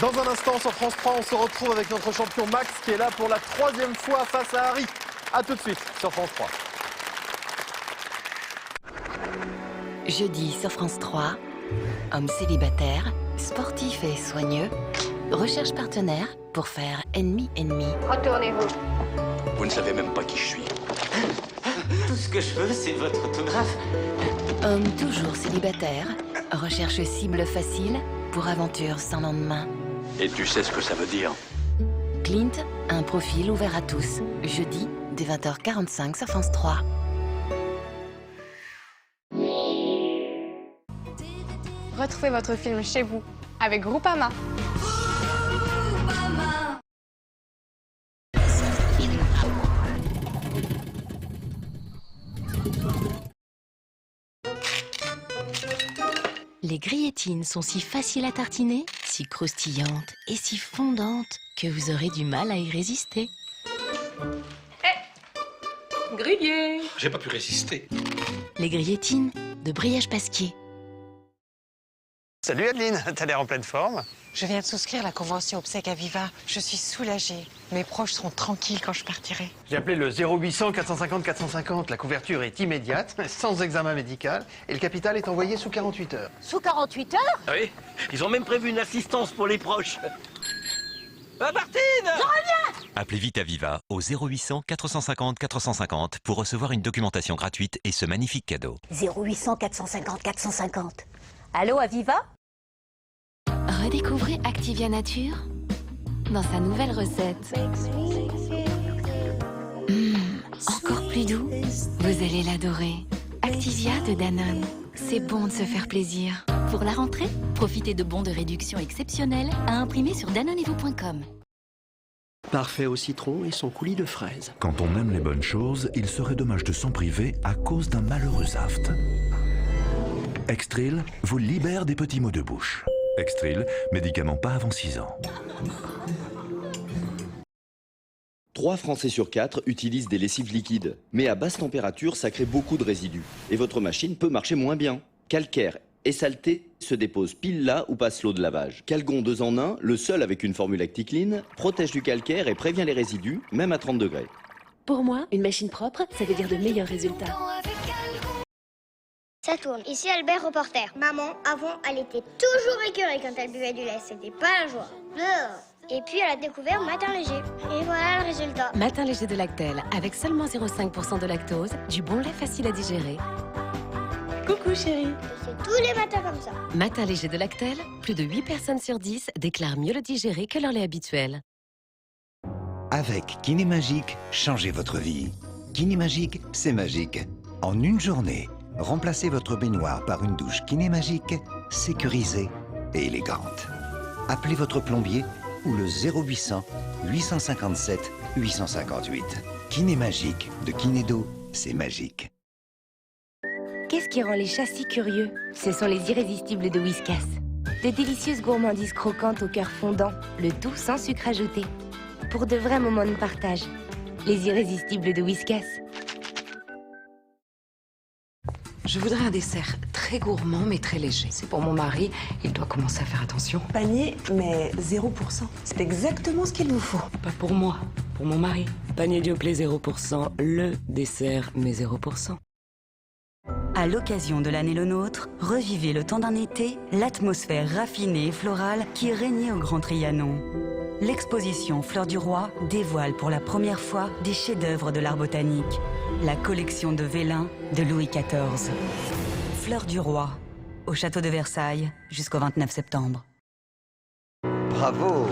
Speaker 1: Dans un instant, sur France 3, on se retrouve avec notre champion Max qui est là pour la 3e fois face à Harry. A tout de suite sur France 3.
Speaker 5: Jeudi sur France 3, homme célibataire, sportif et soigneux, recherche partenaire pour faire ennemi-ennemi.
Speaker 20: Retournez-vous.
Speaker 18: Vous ne savez même pas qui je suis.
Speaker 10: Tout ce que je veux, c'est votre autographe.
Speaker 5: Homme toujours célibataire, recherche cible facile pour aventure sans lendemain.
Speaker 18: Et tu sais ce que ça veut dire?
Speaker 5: Clint, un profil ouvert à tous. Jeudi, dès 20h45 sur France 3.
Speaker 20: Retrouvez votre film chez vous avec Groupama.
Speaker 11: Les grillettines sont si faciles à tartiner, si croustillantes et si fondantes que vous aurez du mal à y résister.
Speaker 17: Grillé.
Speaker 18: J'ai pas pu résister.
Speaker 11: Les grillettines de Brioche Pasquier.
Speaker 22: Salut Adeline, t'as l'air en pleine forme.
Speaker 23: Je viens de souscrire la convention obsèque Aviva. Je suis soulagée. Mes proches seront tranquilles quand je partirai.
Speaker 22: J'ai appelé le 0800 450 450. La couverture est immédiate, sans examen médical, et le capital est envoyé sous 48 heures.
Speaker 10: Sous 48 heures?
Speaker 18: Ah oui, ils ont même prévu une assistance pour les proches. Martine!
Speaker 10: Je reviens!
Speaker 24: Appelez vite Aviva au 0800 450 450 pour recevoir une documentation gratuite et ce magnifique cadeau.
Speaker 25: 0800 450 450. Allô, Aviva?
Speaker 12: Redécouvrez Activia Nature dans sa nouvelle recette. Encore plus doux, vous allez l'adorer. Activia de Danone, c'est bon de se faire plaisir.
Speaker 11: Pour la rentrée, profitez de bons de réduction exceptionnels à imprimer sur danonevou.com.
Speaker 26: Parfait au citron et son coulis de fraises.
Speaker 27: Quand on aime les bonnes choses, il serait dommage de s'en priver à cause d'un malheureux aft. Extril vous libère des petits maux de bouche. Extril, médicament pas avant 6 ans.
Speaker 28: 3 Français sur 4 utilisent des lessives liquides. Mais à basse température, ça crée beaucoup de résidus. Et votre machine peut marcher moins bien. Calcaire et saleté se déposent pile là où passe l'eau de lavage. Calgon 2 en 1, le seul avec une formule ActiClean, protège du calcaire et prévient les résidus, même à 30 degrés.
Speaker 11: Pour moi, une machine propre, ça veut dire de meilleurs résultats.
Speaker 29: Ça tourne. Ici Albert, reporter. Maman, avant, elle était toujours écœurée quand elle buvait du lait. C'était pas la joie. Et puis elle a découvert Matin Léger. Et voilà le résultat.
Speaker 11: Matin léger de Lactel, avec seulement 0,5% de lactose, du bon lait facile à digérer. Coucou chérie.
Speaker 29: C'est tous les matins comme ça.
Speaker 11: Matin léger de Lactel, plus de 8 personnes sur 10 déclarent mieux le digérer que leur lait habituel.
Speaker 4: Avec Kinémagique, changez votre vie. Kinémagique, c'est magique. En une journée, remplacez votre baignoire par une douche Kinémagique, sécurisée et élégante. Appelez votre plombier ou le 0800 857 858. Kinémagique de Kinédo, c'est magique.
Speaker 2: Qu'est-ce qui rend les chats si curieux? Ce sont les irrésistibles de Whiskas. De délicieuses gourmandises croquantes au cœur fondant, le tout sans sucre ajouté. Pour de vrais moments de partage. Les irrésistibles de Whiskas.
Speaker 23: Je voudrais un dessert très gourmand mais très léger. C'est pour mon mari, il doit commencer à faire attention.
Speaker 3: Panier, mais 0%. C'est exactement ce qu'il vous faut.
Speaker 23: Pas pour moi, pour mon mari. Panier Dioplay 0%, le dessert mais 0%.
Speaker 6: À l'occasion de l'année le nôtre, revivez le temps d'un été, l'atmosphère raffinée et florale qui régnait au Grand Trianon. L'exposition Fleurs du Roi dévoile pour la première fois des chefs-d'œuvre de l'art botanique. La collection de Vélin de Louis XIV. Fleurs du Roi, au château de Versailles, jusqu'au 29 septembre.
Speaker 4: Bravo!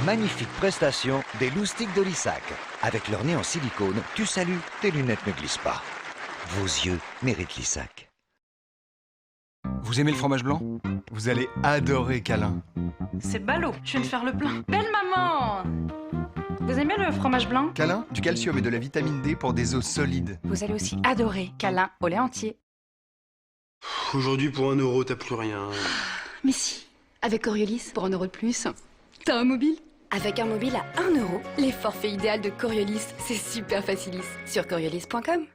Speaker 4: Magnifique prestation des loustiques de Lissac. Avec leur nez en silicone, tu salues, tes lunettes ne glissent pas. Vos yeux méritent Lissac.
Speaker 7: Vous aimez le fromage blanc? Vous allez adorer Câlin.
Speaker 9: C'est ballot, je viens de faire le plein. Belle maman! Vous aimez le fromage blanc?
Speaker 7: Câlin, du calcium et de la vitamine D pour des os solides.
Speaker 9: Vous allez aussi adorer Câlin au lait entier.
Speaker 22: Aujourd'hui, pour 1 euro, t'as plus rien.
Speaker 9: Mais si, avec Coriolis, pour 1 euro de plus, t'as un mobile. Avec un mobile à 1 euro, les forfaits idéal de Coriolis, c'est super facilis. Sur coriolis.com.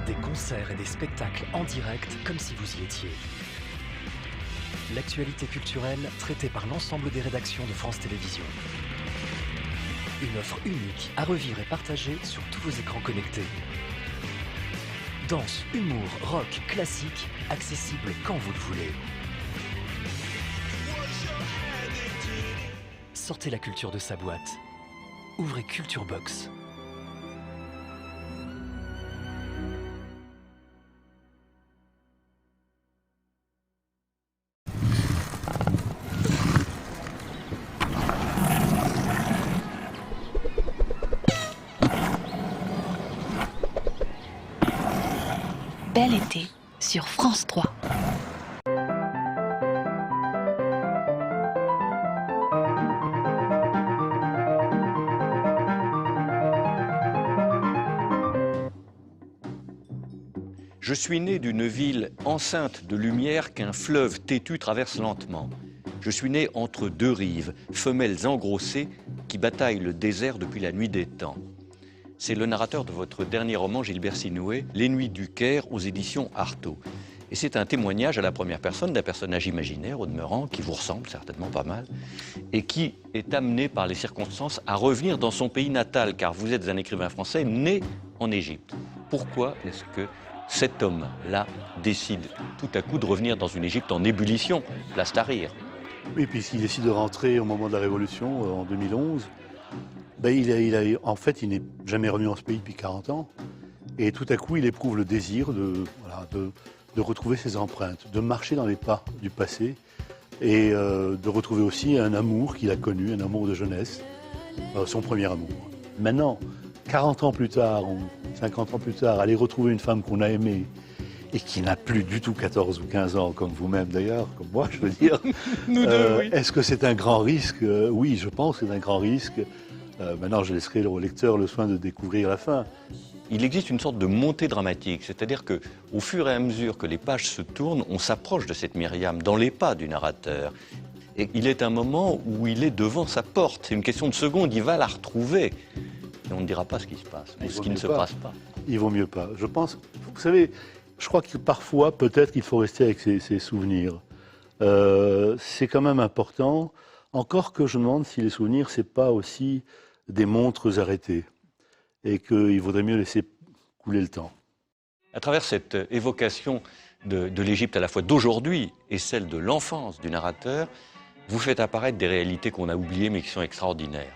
Speaker 14: Des concerts et des spectacles en direct comme si vous y étiez. L'actualité culturelle traitée par l'ensemble des rédactions de France Télévisions. Une offre unique à revivre et partager sur tous vos écrans connectés. Danse, humour, rock, classique, accessible quand vous le voulez. Sortez la culture de sa boîte. Ouvrez Culture Box.
Speaker 11: Bel été sur France 3.
Speaker 16: Je suis né d'une ville enceinte de lumière qu'un fleuve têtu traverse lentement. Je suis né entre 2 rives, femelles engrossées, qui bataillent le désert depuis la nuit des temps. C'est le narrateur de votre dernier roman, Gilbert Sinoué, Les Nuits du Caire, aux éditions Artaud. Et c'est un témoignage à la première personne d'un personnage imaginaire, au demeurant, qui vous ressemble certainement pas mal, et qui est amené par les circonstances à revenir dans son pays natal, car vous êtes un écrivain français né en Égypte. Pourquoi est-ce que cet homme-là décide tout à coup de revenir dans une Égypte en ébullition, place Tahrir?
Speaker 19: Oui, puisqu'il décide de rentrer au moment de la Révolution, en 2011. En fait, il n'est jamais revenu dans ce pays depuis 40 ans. Et tout à coup, il éprouve le désir de retrouver ses empreintes, de marcher dans les pas du passé et de retrouver aussi un amour qu'il a connu, un amour de jeunesse, son premier amour. Maintenant, 40 ans plus tard, ou 50 ans plus tard, aller retrouver une femme qu'on a aimée et qui n'a plus du tout 14 ou 15 ans, comme vous-même d'ailleurs, comme moi, je veux dire.
Speaker 16: Nous deux, oui.
Speaker 19: Est-ce que c'est un grand risque? Oui, je pense que c'est un grand risque. Maintenant, je laisserai au lecteur le soin de découvrir la fin.
Speaker 16: Il existe une sorte de montée dramatique, c'est-à-dire qu'au fur et à mesure que les pages se tournent, on s'approche de cette Myriam, dans les pas du narrateur. Et il est un moment où il est devant sa porte. C'est une question de seconde, il va la retrouver. Et on ne dira pas ce qui se passe, ou ce qui ne se passe pas.
Speaker 19: Il vaut mieux pas. Je pense, vous savez, je crois que parfois, peut-être qu'il faut rester avec ses souvenirs. C'est quand même important. Encore que je me demande si les souvenirs, c'est pas aussi des montres arrêtées et qu'il vaudrait mieux laisser couler le temps.
Speaker 16: À travers cette évocation de l'Égypte à la fois d'aujourd'hui et celle de l'enfance du narrateur, vous faites apparaître des réalités qu'on a oubliées mais qui sont extraordinaires.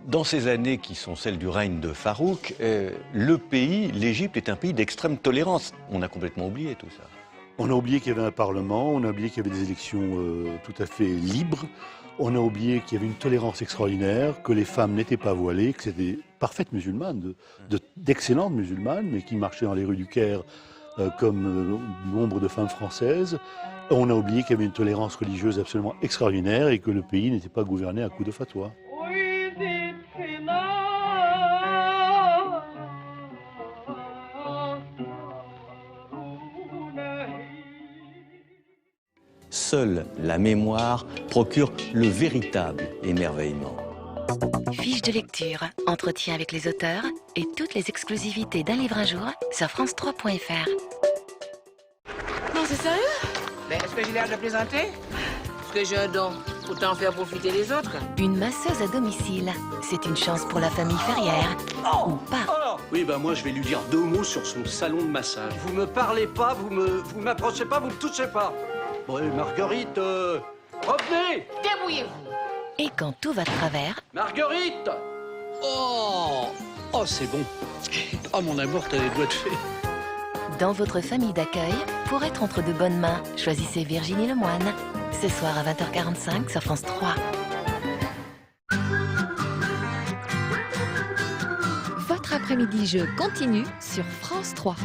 Speaker 16: Dans ces années qui sont celles du règne de Farouk, le pays, l'Égypte, est un pays d'extrême tolérance. On a complètement oublié tout ça.
Speaker 19: On a oublié qu'il y avait un parlement, on a oublié qu'il y avait des élections tout à fait libres. On a oublié qu'il y avait une tolérance extraordinaire, que les femmes n'étaient pas voilées, que c'était des parfaites musulmanes, d'excellentes musulmanes, mais qui marchaient dans les rues du Caire comme nombre de femmes françaises, On a oublié qu'il y avait une tolérance religieuse absolument extraordinaire et que le pays n'était pas gouverné à coups de fatwa.
Speaker 16: Seule la mémoire procure le véritable émerveillement.
Speaker 11: Fiche de lecture, entretien avec les auteurs et toutes les exclusivités d'un livre un jour sur France3.fr.
Speaker 1: Non, c'est sérieux? Mais est-ce que j'ai l'air de plaisanter? Est-ce que j'ai un don? Autant faire profiter les autres.
Speaker 11: Une masseuse à domicile, c'est une chance pour la famille Ferrière. Ou pas.
Speaker 26: Oui, bah moi je vais lui dire 2 mots sur son salon de massage. Vous me parlez pas, vous m'approchez pas, vous me touchez pas. Bon, Marguerite, revenez!
Speaker 1: Débrouillez-vous.
Speaker 11: Et quand tout va de travers...
Speaker 26: Marguerite! Oh, c'est bon. Oh, mon amour, t'as les doigts de fée.
Speaker 11: Dans votre famille d'accueil, pour être entre de bonnes mains, choisissez Virginie Lemoine. Ce soir à 20h45 sur France 3.
Speaker 5: Votre après-midi jeu continue sur France 3.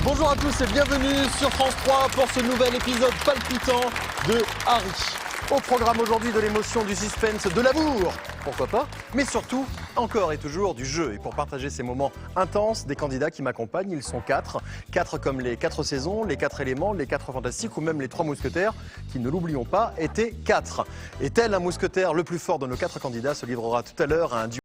Speaker 8: Bonjour à tous et bienvenue sur France 3 pour ce nouvel épisode palpitant de Harry. Au programme aujourd'hui de l'émotion, du suspense, de l'amour, pourquoi pas, mais surtout, encore et toujours, du jeu. Et pour partager ces moments intenses, des candidats qui m'accompagnent, ils sont 4. 4 comme les 4 saisons, les 4 éléments, les 4 fantastiques ou même les 3 mousquetaires, qui, ne l'oublions pas, étaient 4. Et tel un mousquetaire le plus fort de nos 4 candidats se livrera tout à l'heure à un duel